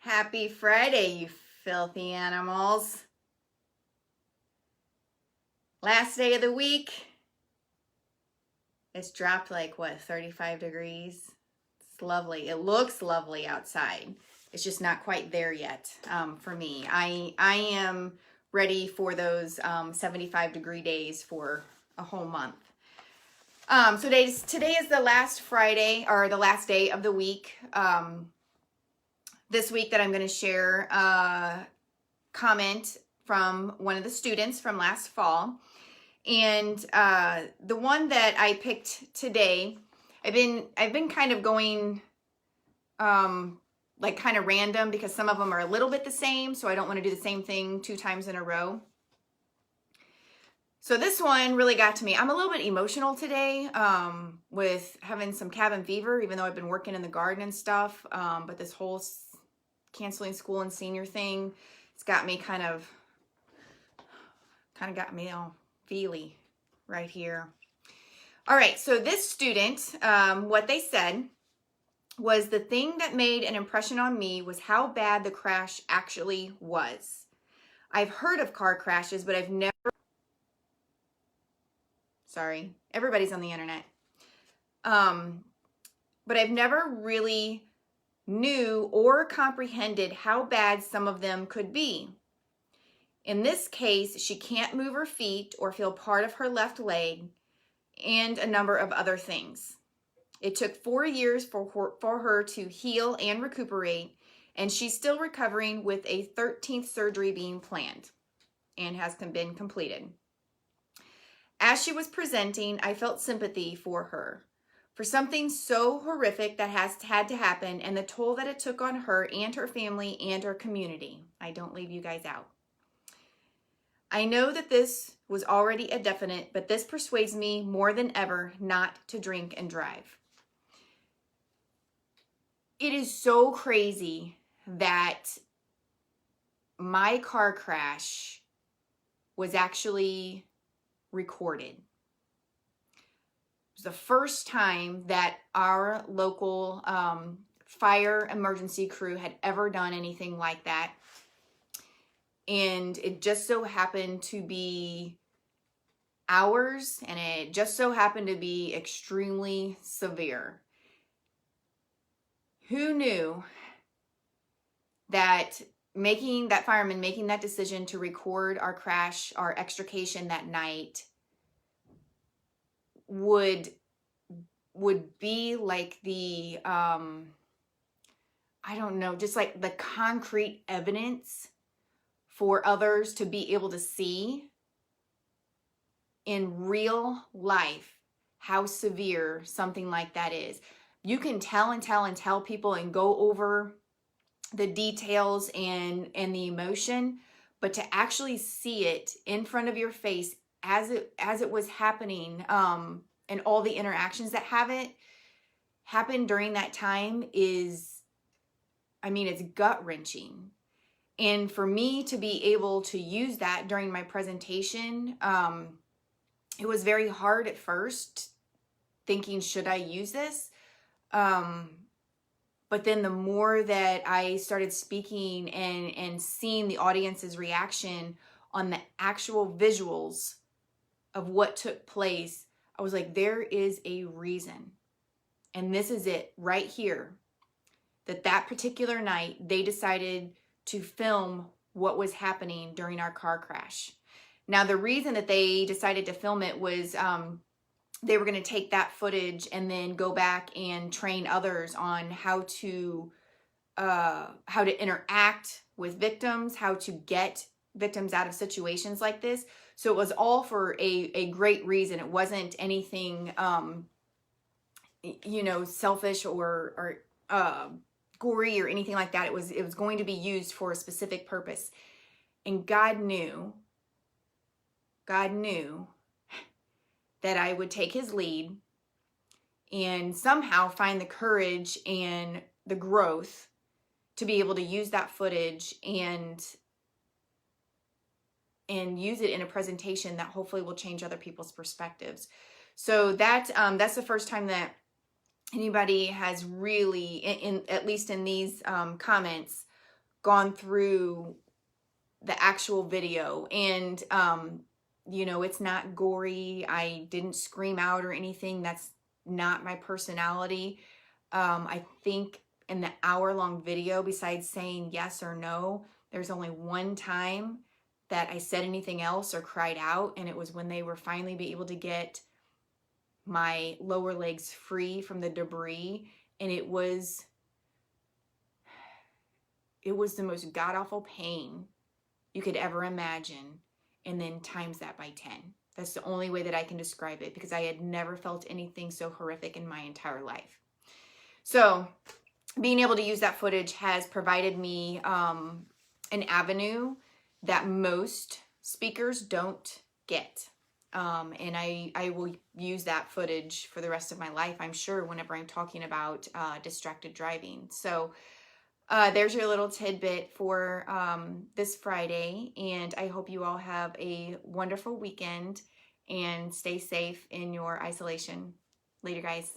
Happy Friday, you filthy animals. Last day of the week. It's dropped like, what, 35 degrees? It's lovely. It looks lovely outside. It's just not quite there yet for me. I am ready for those 75-degree days for a whole month. So today is the last Friday, or the last day of the week. This week that I'm going to share a comment from one of the students from last fall. And the one that I picked today, I've been kind of going like kind of random because some of them are a little bit the same, so I don't want to do the same thing 2 times in a row. So this one really got to me. I'm a little bit emotional today with having some cabin fever, even though I've been working in the garden and stuff. But this whole canceling school and senior thing, it's got me kind of got me all feely right here. All right, so this student, what they said was, the thing that made an impression on me was how bad the crash actually was. I've heard of car crashes, but I've never, sorry, everybody's on the internet. But I've never really knew or comprehended how bad some of them could be. In this case, she can't move her feet or feel part of her left leg, and a number of other things. It took 4 years for her to heal and recuperate, and she's still recovering, with a 13th surgery being planned and has been completed. As she was presenting, I felt sympathy for her, for something so horrific that has had to happen, and the toll that it took on her and her family and her community. I don't leave you guys out. I know that this was already a definite, but this persuades me more than ever not to drink and drive. It is so crazy that my car crash was actually recorded. It was the first time that our local fire emergency crew had ever done anything like that. And it just so happened to be ours, and it just so happened to be extremely severe. Who knew that fireman making that decision to record our crash, our extrication that night, would be like the, I don't know, just like the concrete evidence for others to be able to see in real life how severe something like that is. You can tell people and go over the details and the emotion, but to actually see it in front of your face as it was happening, and all the interactions that happened during that time is, I mean, it's gut-wrenching. And for me to be able to use that during my presentation, it was very hard at first, thinking, should I use this? But then the more that I started speaking and seeing the audience's reaction on the actual visuals of what took place, I was like, there is a reason. And this is it right here, that particular night they decided to film what was happening during our car crash. Now, the reason that they decided to film it was they were going to take that footage and then go back and train others on how to interact with victims, how to get victims out of situations like this. So it was all for a great reason. It wasn't anything, selfish or gory or anything like that. It was going to be used for a specific purpose. And God knew that I would take his lead and somehow find the courage and the growth to be able to use that footage and use it in a presentation that hopefully will change other people's perspectives. So that's the first time that anybody has really, at least in these comments, gone through the actual video, and you know, it's not gory. I didn't scream out or anything. That's not my personality. I think in the hour-long video, besides saying yes or no, there's only one time that I said anything else or cried out, and it was when they were finally be able to get my lower legs free from the debris, and it was the most god-awful pain you could ever imagine, and then times that by 10. That's the only way that I can describe it, because I had never felt anything so horrific in my entire life. So being able to use that footage has provided me an avenue that most speakers don't get. And I will use that footage for the rest of my life, I'm sure, whenever I'm talking about distracted driving. So there's your little tidbit for this Friday, and I hope you all have a wonderful weekend and stay safe in your isolation. Later, guys.